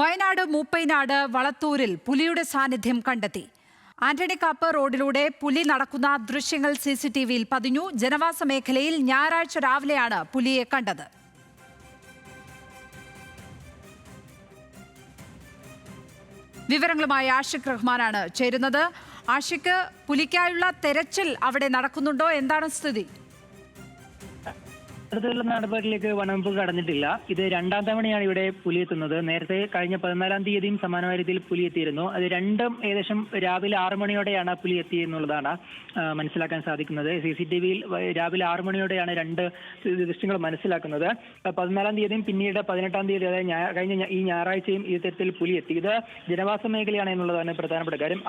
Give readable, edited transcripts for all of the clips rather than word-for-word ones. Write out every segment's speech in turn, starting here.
വയനാട് മൂപ്പൈനാട് വളത്തൂരിൽ പുലിയുടെ സാന്നിധ്യം കണ്ടെത്തി. ആന്റണി കാപ്പ് റോഡിലൂടെ പുലി നടക്കുന്ന ദൃശ്യങ്ങൾ CCTVയിൽ പതിഞ്ഞു. ജനവാസ മേഖലയിൽ ഞായറാഴ്ച രാവിലെയാണ് പുലിയെ കണ്ടത്. വിവരങ്ങളുമായി ആഷിഖ് റഹ്മാനാണ് ചേരുന്നത്. ആഷിഖ്, പുലിക്കായുള്ള തെരച്ചിൽ അവിടെ നടക്കുന്നുണ്ടോ? എന്താണ് സ്ഥിതി? അത്തരത്തിലുള്ള നടപടികളിലേക്ക് വനംവകുപ്പ് കടന്നിട്ടില്ല. ഇത് രണ്ടാം തവണയാണ് ഇവിടെ പുലി എത്തുന്നത്. നേരത്തെ കഴിഞ്ഞ 14-ാം തീയതിയും സമാനമായ രീതിയിൽ പുലി എത്തിയിരുന്നു. അത് രണ്ടും ഏകദേശം രാവിലെ 6 മണിയോടെയാണ് പുലി എത്തിയെന്നുള്ളതാണ് മനസ്സിലാക്കാൻ സാധിക്കുന്നത്. CCTVയിൽ രാവിലെ 6 മണിയോടെയാണ് രണ്ട് ദൃശ്യങ്ങൾ മനസ്സിലാക്കുന്നത്. 14-ാം തീയതിയും പിന്നീട് 18-ാം തീയതി, അതായത് കഴിഞ്ഞ ഈ ഞായറാഴ്ചയും ഈ തരത്തിൽ പുലി എത്തി. ഇത് ജനവാസ മേഖലയാണ് എന്നുള്ളതാണ് പ്രധാനപ്പെട്ട കാര്യം.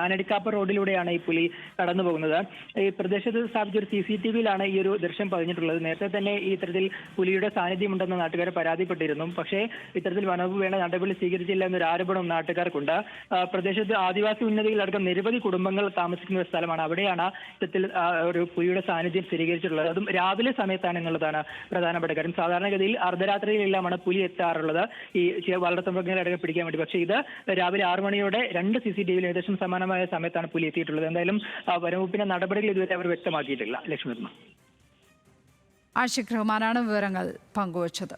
ആനടിക്കാപ്പ് റോഡിലൂടെയാണ് ഈ പുലി കടന്നു പോകുന്നത്. ഈ പ്രദേശത്ത് സ്ഥാപിച്ച ഒരു CCTVയിലാണ് ഈ ഒരു ദൃശ്യം പതിഞ്ഞിട്ടുള്ളത്. നേരത്തെ തന്നെ ഈ ഇത്തരത്തിൽ പുലിയുടെ സാന്നിധ്യമുണ്ടെന്ന് നാട്ടുകാർ പരാതിപ്പെട്ടിരുന്നു. പക്ഷേ ഇത്തരത്തിൽ വനവകുപ്പ് വേണ്ട നടപടി സ്വീകരിച്ചില്ല എന്നൊരു ആരോപണം നാട്ടുകാർക്കുണ്ട്. പ്രദേശത്ത് ആദിവാസി ഉന്നതികളടക്കം നിരവധി കുടുംബങ്ങൾ താമസിക്കുന്ന ഒരു സ്ഥലമാണ്. അവിടെയാണ് ഇത്തരത്തിൽ ഒരു പുലിയുടെ സാന്നിധ്യം സ്ഥിരീകരിച്ചിട്ടുള്ളത്. അതും രാവിലെ സമയത്താണ് എന്നുള്ളതാണ് പ്രധാനപ്പെട്ട കാര്യം. സാധാരണഗതിയിൽ അർദ്ധരാത്രിയിലെല്ലാമാണ് പുലി എത്താറുള്ളത് ഈ വളർത്തുമൃഗങ്ങളടക്കം പിടിക്കാൻ വേണ്ടി. പക്ഷേ ഇത് രാവിലെ 6 മണിയോടെ രണ്ട് CCTVയിൽ ഏകദേശം സമാനമായ സമയത്താണ് പുലി എത്തിയിട്ടുള്ളത്. എന്തായാലും വനവകുപ്പിന്റെ നടപടികൾ ഇതുവരെ അവർ വ്യക്തമാക്കിയിട്ടില്ല. ലക്ഷ്മി. ആഷിഖ് റഹ്മാനാണ് വിവരങ്ങൾ പങ്കുവച്ചത്.